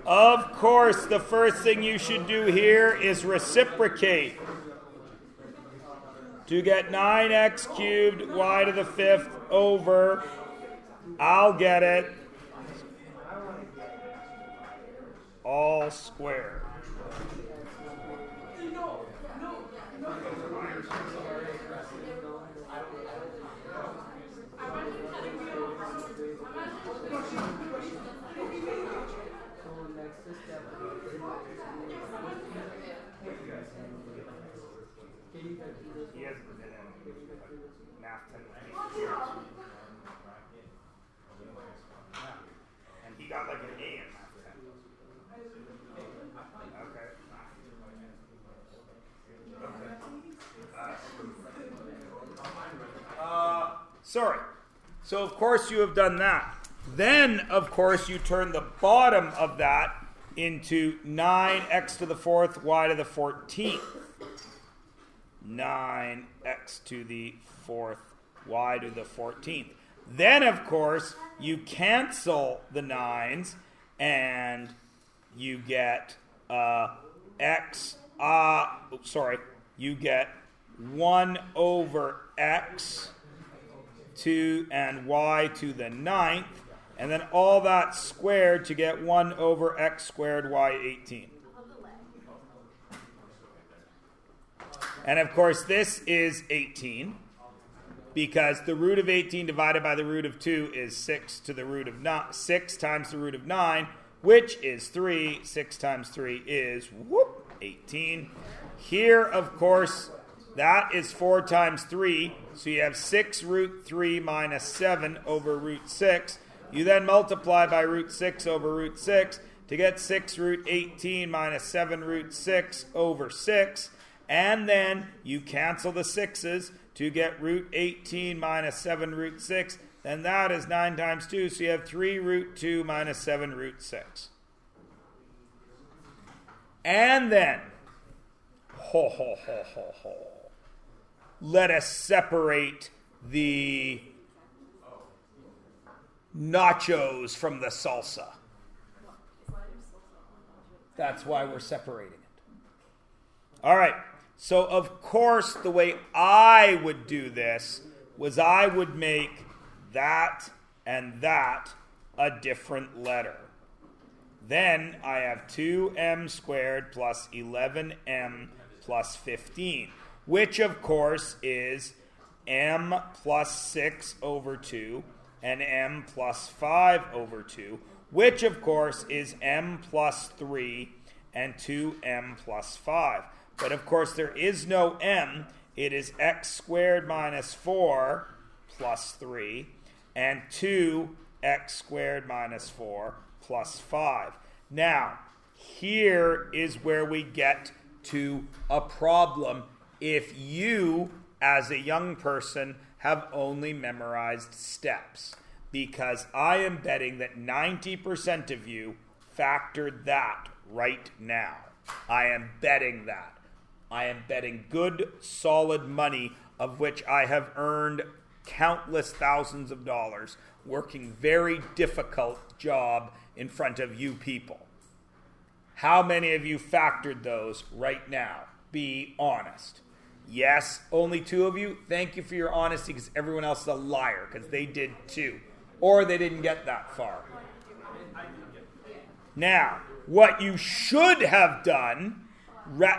Of course, the first thing you should do here is reciprocate. To get 9x cubed y to the 5th over, I'll get it, all squared. He hasn't been in math 10 years. And he got like an A in math 10. Okay. Sorry. So of course you have done that. Then of course you turn the bottom of that into 9x to the 4th y to the 14th. 9x to the 4th y to the 14th. Then, of course, you cancel the 9s and you get you get 1 over x to and y to the 9th, and then all that squared to get 1 over x squared y 18. And of course, this is 18, because the root of 18 divided by the root of 2 is 6 to the root of 9, 6 times the root of 9, which is 3. 6 times 3 is, 18. Here, of course, that is 4 times 3, so you have 6 root 3 minus 7 over root 6. You then multiply by root 6 over root 6 to get 6 root 18 minus 7 root 6 over 6. And then you cancel the 6's to get root 18 minus 7 root 6. Then that is 9 times 2, so you have 3 root 2 minus 7 root 6. And then, let us separate the nachos from the salsa. That's why we're separating it. All right. So, of course, the way I would do this was I would make that and that a different letter. Then I have 2m squared plus 11m plus 15, which, of course, is m plus 6 over 2 and m plus 5 over 2, which, of course, is m plus 3 and 2m plus 5. But, of course, there is no m. It is x squared minus 4 plus 3 and 2x squared minus 4 plus 5. Now, here is where we get to a problem if you, as a young person, have only memorized steps. Because I am betting that 90% of you factored that right now. I am betting that. I am betting good, solid money, of which I have earned countless thousands of dollars, working very difficult job in front of you people. How many of you factored those right now? Be honest. Yes, only 2 of you. Thank you for your honesty, because everyone else is a liar, because they did too. Or they didn't get that far. Now, what you should have done...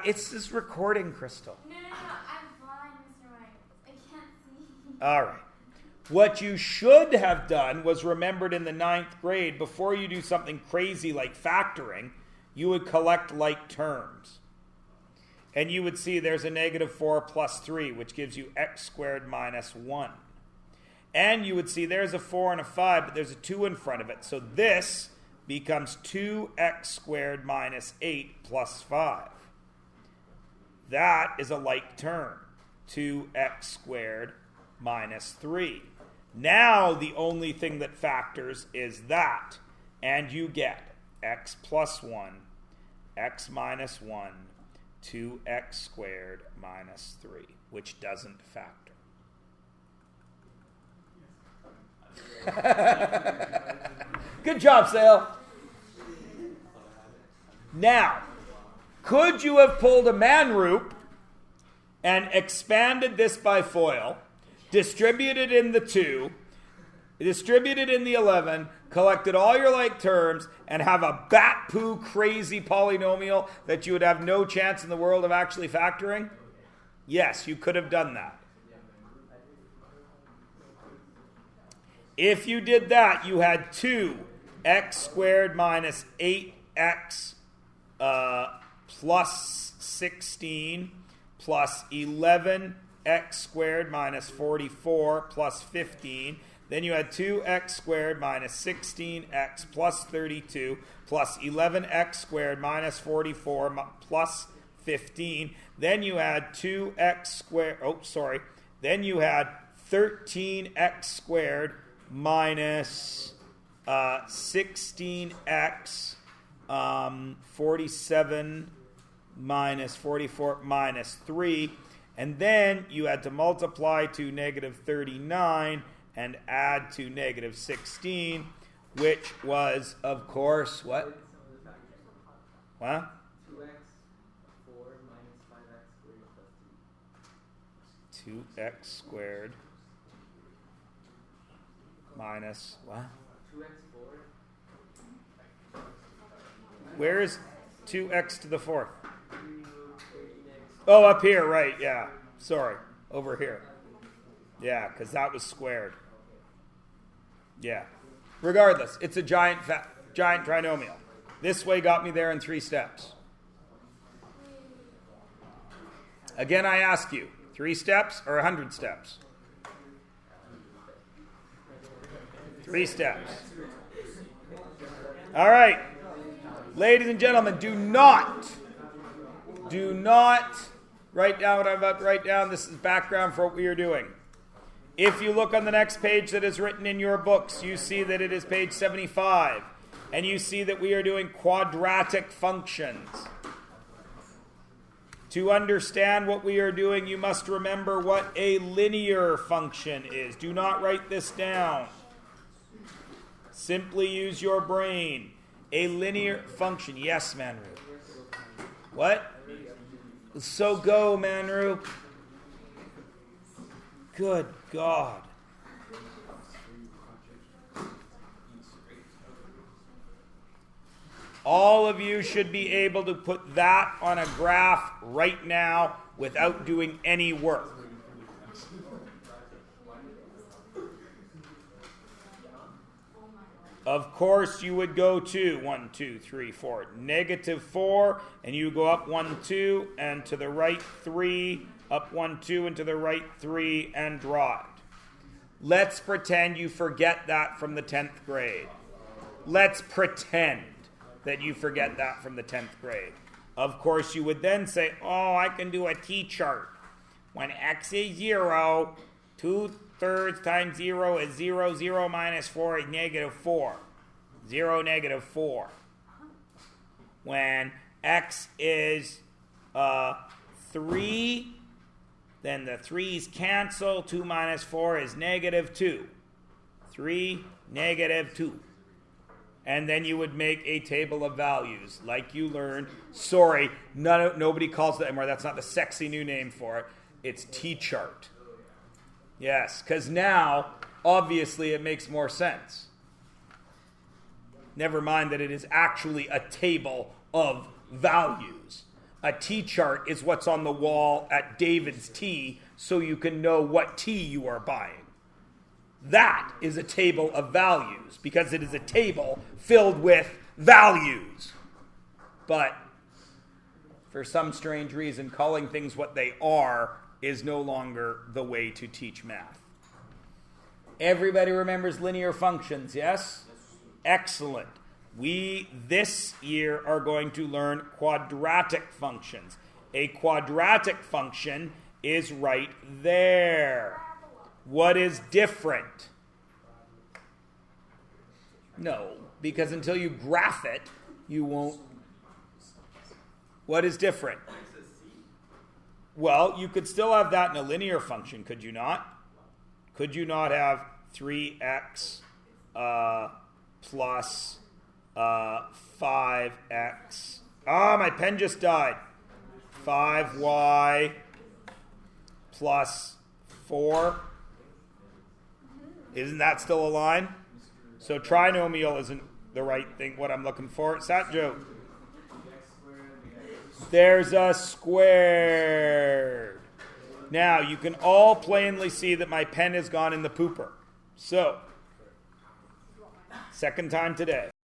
It's this recording, Crystal. No, I'm blind, Mr. White. I can't see. All right. What you should have done was remembered in the 9th grade, before you do something crazy like factoring, you would collect like terms. And you would see there's a negative 4 plus 3, which gives you x squared minus 1. And you would see there's a 4 and a 5, but there's a 2 in front of it. So this becomes 2x squared minus 8 plus 5. That is a like term, 2x squared minus 3. Now the only thing that factors is that, and you get x plus 1, x minus 1, 2x squared minus 3, which doesn't factor. Good job, Sale. Now, could you have pulled a Manroop and expanded this by FOIL, distributed in the 2, distributed in the 11, collected all your like terms, and have a bat poo crazy polynomial that you would have no chance in the world of actually factoring? Yes, you could have done that. If you did that, you had 2x squared minus 8x plus 16 plus 11x squared minus 44 plus 15. Then you had 2x squared minus 16x plus 32 plus 11x squared minus 44 plus 15. Then you had 2x squared, then you had 13x squared minus 16x, 47 minus 44 minus 3. And then you had to multiply to negative 39 and add to negative 16, which was, of course, what? What? 2x 4 minus 5x squared plus 2. 2x squared minus what? 2x 4. Where is 2x to the 4th? Oh, up here, right, yeah. Sorry, over here. Yeah, because that was squared. Yeah. Regardless, it's a giant trinomial. This way got me there in 3 steps. Again, I ask you, 3 steps or 100 steps? 3 steps. All right. Ladies and gentlemen, do not write down what I'm about to write down. This is background for what we are doing. If you look on the next page that is written in your books, you see that it is page 75. And you see that we are doing quadratic functions. To understand what we are doing, you must remember what a linear function is. Do not write this down. Simply use your brain. A linear function. Yes, Manru. What? So go, Manru. Good God. All of you should be able to put that on a graph right now without doing any work. Of course, you would go to 1, 2, 3, 4, negative 4, and you go up 1, 2, and to the right 3, up 1, 2, and to the right 3, and draw it. Let's pretend you forget that from the 10th grade. Let's pretend that you forget that from the 10th grade. Of course, you would then say, oh, I can do a T-chart. When x is 0, 2/3 times 0 is 0. 0 minus 4 is negative 4. 0, negative 4. When x is 3, then the 3's cancel. 2 minus 4 is negative 2. 3, negative 2. And then you would make a table of values like you learned. Sorry, nobody calls it anymore. That's not the sexy new name for it. It's T-chart. Yes, because now, obviously, it makes more sense. Never mind that it is actually a table of values. A T-chart is what's on the wall at David's Tea so you can know what tea you are buying. That is a table of values because it is a table filled with values. But for some strange reason, calling things what they are is no longer the way to teach math. Everybody remembers linear functions, yes? Excellent. We, this year, are going to learn quadratic functions. A quadratic function is right there. What is different? No, because until you graph it, you won't. What is different? Well, you could still have that in a linear function, could you not? Could you not have 3x plus 5x Ah, my pen just died. 5y plus 4. Isn't that still a line? So trinomial isn't the right thing, what I'm looking for. It's that joke. There's a squared. Now, you can all plainly see that my pen has gone in the pooper. So, second time today.